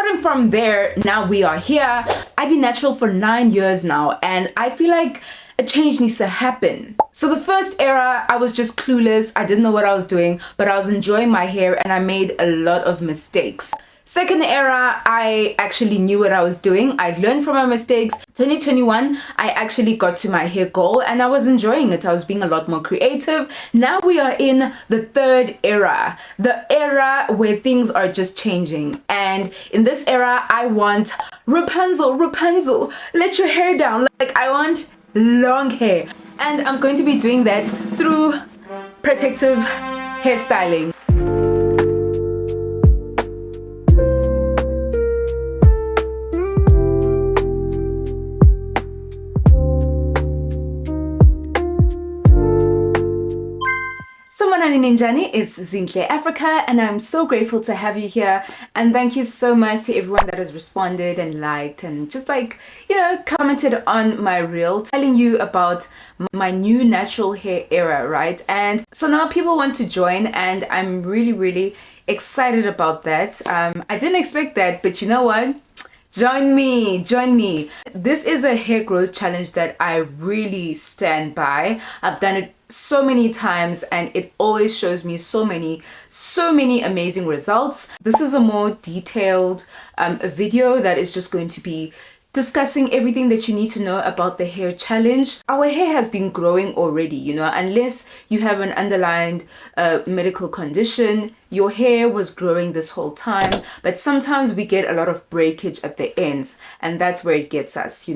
starting from there, now we are here. I've been natural for 9 years now, and I feel like a change needs to happen. So the first era, I was just clueless. I didn't know what I was doing, but I was enjoying my hair and I made a lot of mistakes. Second era, I actually knew what I was doing. I learned from my mistakes. 2021, I actually got to my hair goal and I was enjoying it. I was being a lot more creative. Now we are in the third era, the era where things are just changing. And in this era, I want Rapunzel, let your hair down. Like, I want long hair. And I'm going to be doing that through protective hairstyling. Ninjani, it's Zinhle Africa, and I'm so grateful to have you here. And thank you so much to everyone that has responded and liked and just commented on my reel telling you about my new natural hair era, right? And so now people want to join, and I'm really excited about that. I didn't expect that, but you know what? Join me. This is a hair growth challenge that I really stand by. I've done it so many times and it always shows me so many amazing results. This is a more detailed video that is just going to be discussing everything that you need to know about the hair challenge. Our hair has been growing already, unless you have an underlying medical condition. Your hair was growing this whole time, but sometimes we get a lot of breakage at the ends, and that's where it gets us,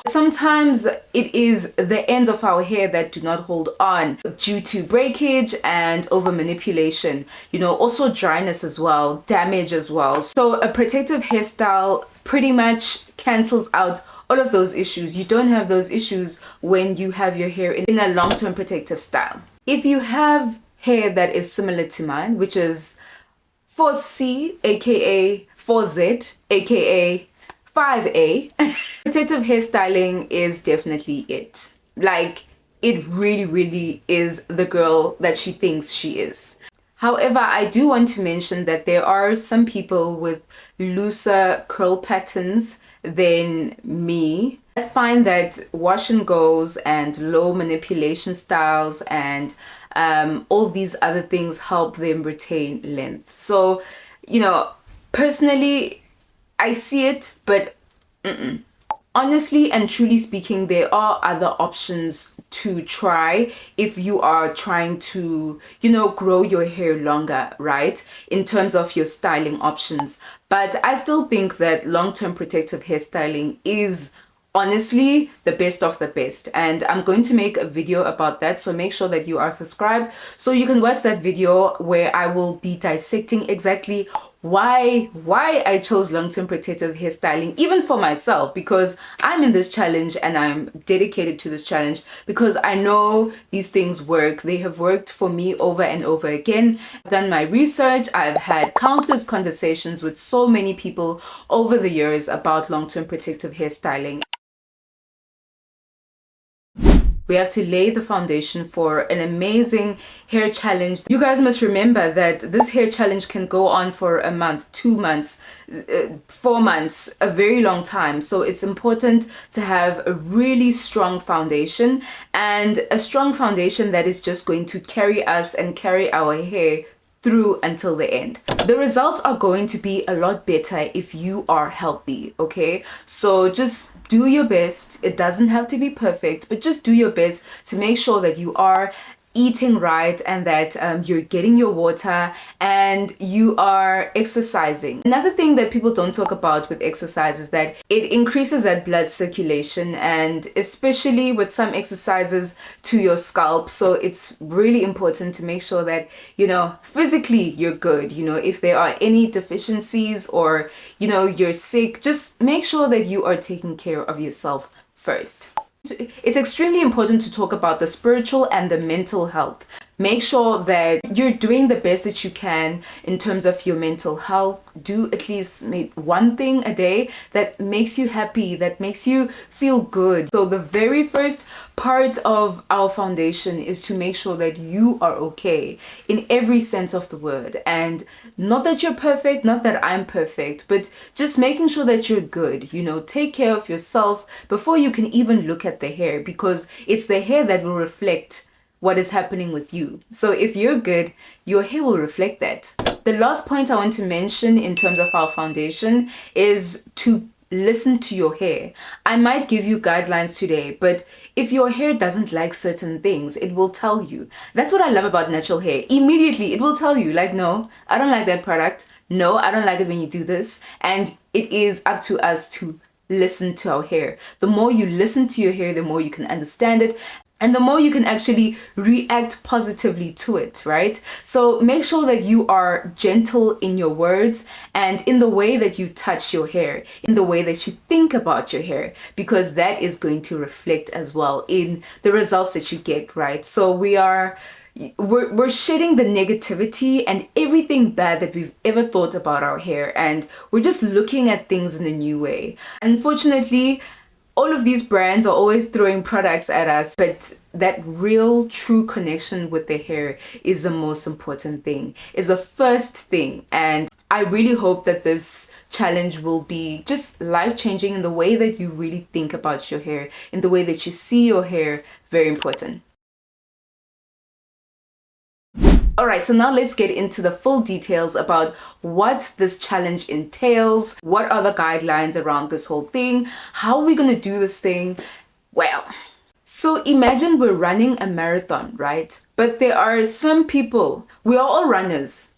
Sometimes it is the ends of our hair that do not hold on due to breakage and over manipulation, also dryness as well, damage as well. So a protective hairstyle pretty much cancels out all of those issues. You don't have those issues when you have your hair in a long-term protective style. If you have hair that is similar to mine, which is 4C, aka 4Z, aka 5A, protective hairstyling is definitely it. Like, it really is the girl that she thinks she is. However, I do want to mention that there are some people with looser curl patterns than me. I find that wash and goes and low manipulation styles and all these other things help them retain length. So, personally, I see it, but honestly and truly speaking, there are other options to try if you are trying to, grow your hair longer, right? In terms of your styling options. But I still think that long-term protective hairstyling is honestly the best of the best, and I'm going to make a video about that, so make sure that you are subscribed so you can watch that video where I will be dissecting exactly why I chose long-term protective hairstyling, even for myself, because I'm in this challenge and I'm dedicated to this challenge because I know these things work. They have worked for me over and over again. I've done my research. I've had countless conversations with so many people over the years about long-term protective hairstyling. We have to lay the foundation for an amazing hair challenge. You guys must remember that this hair challenge can go on for a month, 2 months, 4 months, a very long time. So it's important to have a really strong foundation, and a strong foundation that is just going to carry us and carry our hair through until the end. The results are going to be a lot better if you are healthy, okay? So just do your best. It doesn't have to be perfect, but just do your best to make sure that you are eating right and that you're getting your water and you are exercising. Another thing that people don't talk about with exercise is that it increases that blood circulation, and especially with some exercises to your scalp. So it's really important to make sure that physically you're good. If there are any deficiencies or you're sick, just make sure that you are taking care of yourself first. It's extremely important to talk about the spiritual and the mental health. make sure that you're doing the best that you can in terms of your mental health. Do at least maybe one thing a day that makes you happy, that makes you feel good. So the very first part of our foundation is to make sure that you are okay in every sense of the word. And not that you're perfect, not that I'm perfect, but just making sure that you're good. Take care of yourself before you can even look at the hair, because it's the hair that will reflect what is happening with you. So if you're good, your hair will reflect that. The last point I want to mention in terms of our foundation is to listen to your hair. I might give you guidelines today, but if your hair doesn't like certain things, it will tell you. That's what I love about natural hair. Immediately, it will tell you, like, no, I don't like that product. No, I don't like it when you do this. And it is up to us to listen to our hair. The more you listen to your hair, the more you can understand it, and the more you can actually react positively to it, right? So make sure that you are gentle in your words and in the way that you touch your hair, in the way that you think about your hair, because that is going to reflect as well in the results that you get, right? So we're shedding the negativity and everything bad that we've ever thought about our hair, and we're just looking at things in a new way. Unfortunately, all of these brands are always throwing products at us, but that real true connection with the hair is the most important thing, is the first thing. And I really hope that this challenge will be just life-changing in the way that you really think about your hair, in the way that you see your hair. Very important. Alright, so now let's get into the full details about what this challenge entails. What are the guidelines around this whole thing? How are we going to do this thing? Well, so imagine we're running a marathon, right? But there are some people, we are all runners,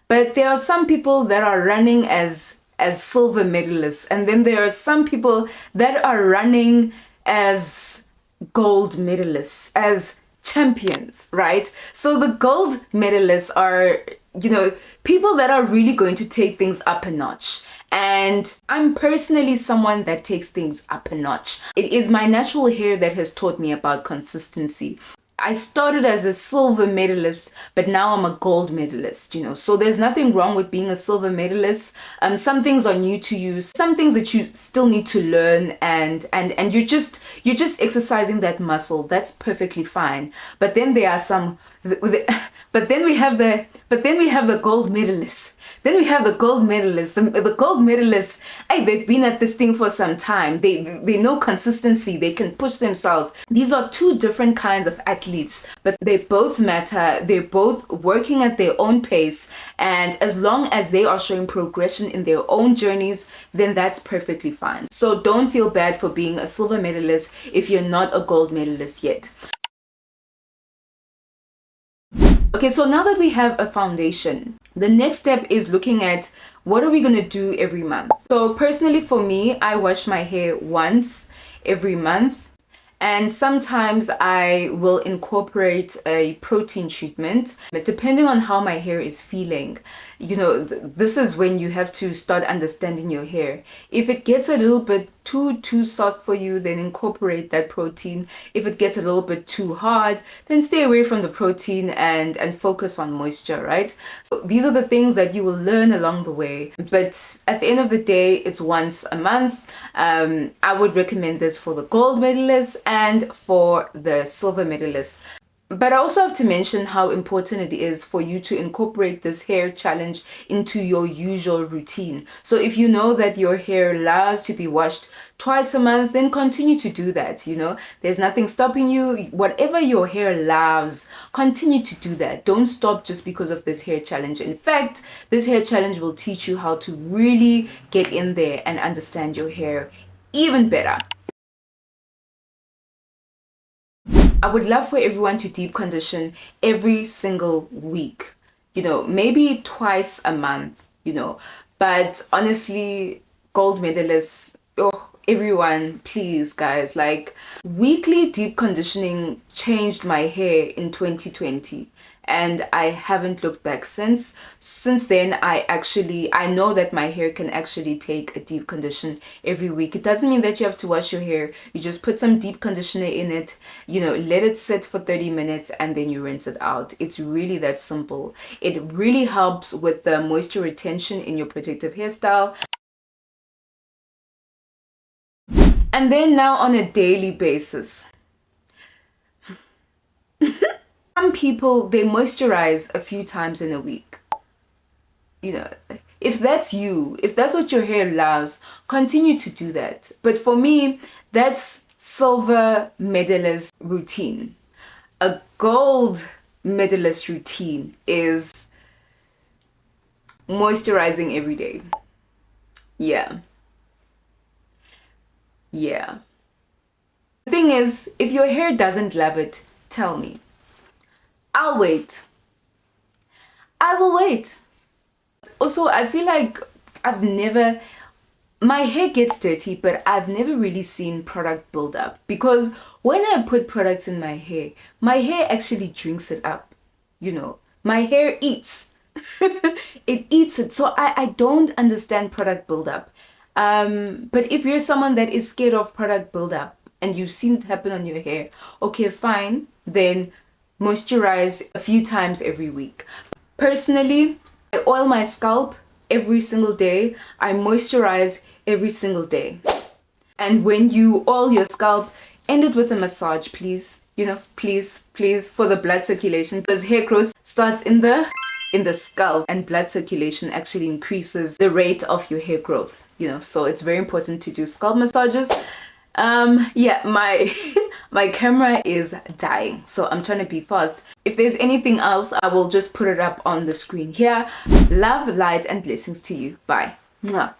but there are some people that are running as silver medalists, and then there are some people that are running as gold medalists, as champions, right? So the gold medalists are, people that are really going to take things up a notch. And I'm personally someone that takes things up a notch. It is my natural hair that has taught me about consistency. I started as a silver medalist, but now I'm a gold medalist, So there's nothing wrong with being a silver medalist. Some things are new to you, some things that you still need to learn, and you're just exercising that muscle. That's perfectly fine. But then there are some, but then we have the gold medalists. Then we have the gold medalists. The gold medalists, hey, they've been at this thing for some time. They know consistency. They can push themselves. These are two different kinds of athletes, but they both matter. They're both working at their own pace. And as long as they are showing progression in their own journeys, then that's perfectly fine. So don't feel bad for being a silver medalist if you're not a gold medalist yet. Okay, so now that we have a foundation, the next step is looking at what are we going to do every month. So personally for me, I wash my hair once every month. And sometimes I will incorporate a protein treatment, but depending on how my hair is feeling, this is when you have to start understanding your hair. If it gets a little bit too soft for you, then incorporate that protein. If it gets a little bit too hard, then stay away from the protein and focus on moisture, right? So these are the things that you will learn along the way. But at the end of the day, it's once a month. I would recommend this for the gold medalists and for the silver medalists. But I also have to mention how important it is for you to incorporate this hair challenge into your usual routine. So if you know that your hair loves to be washed twice a month, then continue to do that. There's nothing stopping you. Whatever your hair loves, continue to do that. Don't stop just because of this hair challenge. In fact, this hair challenge will teach you how to really get in there and understand your hair even better. I would love for everyone to deep condition every single week, maybe twice a month, but honestly, gold medalists, everyone, please guys, like weekly deep conditioning changed my hair in 2020. and I haven't looked back since then. I know that my hair can actually take a deep condition every week. It doesn't mean that you have to wash your hair. You just put some deep conditioner in it, let it sit for 30 minutes and then you rinse it out. It's really that simple. It really helps with the moisture retention in your protective hairstyle. And then now on a daily basis, some people, they moisturize a few times in a week. If that's you, if that's what your hair loves, continue to do that. But for me, that's silver medalist routine. A gold medalist routine is moisturizing every day. Yeah. The thing is, if your hair doesn't love it, tell me. I'll wait. I will wait. Also, I feel like my hair gets dirty, but I've never really seen product build up, because when I put products in my hair actually drinks it up. My hair eats. It eats it. So I don't understand product buildup. But if you're someone that is scared of product buildup and you've seen it happen on your hair, okay, fine, then moisturize a few times every week. Personally, I oil my scalp every single day. I moisturize every single day. And when you oil your scalp, end it with a massage, please. Please, for the blood circulation, because hair growth starts in the scalp, and blood circulation actually increases the rate of your hair growth. So it's very important to do scalp massages. Yeah, my camera is dying, so I'm trying to be fast. If there's anything else, I will just put it up on the screen here. Love, light, and blessings to you. Bye. Mwah.